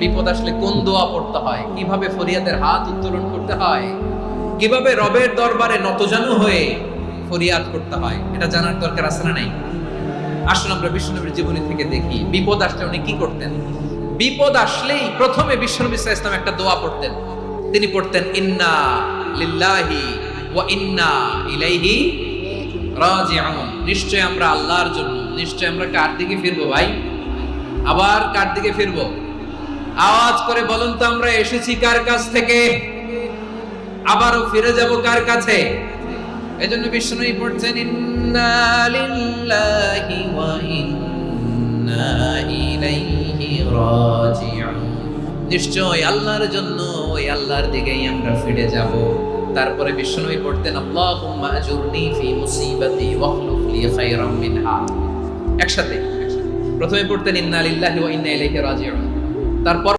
বিপদ আসলে কোন দোয়া পড়তে হয়, কিভাবে ফরিয়াদের হাত উত্তোলন করতে হয়, কিভাবে রবের দরবারে নতজানু হয়ে ফরিয়াদ করতে হয়, এটা জানার দরকার আছে না নাই? আসুন আমরা বিশ্বনবীর জীবনী থেকে দেখি বিপদ আসলে উনি কি করতেন। বিপদ আসলেই প্রথমে বিশ্বনবী সাল্লাল্লাহু আলাইহি ওয়াসাল্লাম একটা দোয়া পড়তেন। তিনি পড়তেন ইন্না লিল্লাহি ওয়া ইন্না ইলাইহি রাজিউন। নিশ্চয় আমরা আল্লাহর জন্য, নিশ্চয় আমরা কার দিকে ফিরবো ভাই? আবার কার দিকে ফিরবো? আওয়াজ করে বলুন তো, আমরা এসেছি কার কাছ থেকে, আবারও ফিরে যাব কার কাছে? এজন্য বিষ্ণুই পড়ছেন ইন্না লিল্লাহি ওয়া ইন্না ইলাইহি রাজিউন। নিশ্চয় আল্লাহর জন্য, ওই আল্লাহর দিকেই আমরা ফিরে যাব। তারপরে বিষ্ণুই পড়তেন আল্লাহুম্মা আজুরনি ফি মুসিবাতি ওয়াখলুফ লি খায়রাম মিনহা। একসাথে প্রথমে পড়তেন ইন্না লিল্লাহি ওয়া ইন্না ইলাইহি রাজিউন। তারপর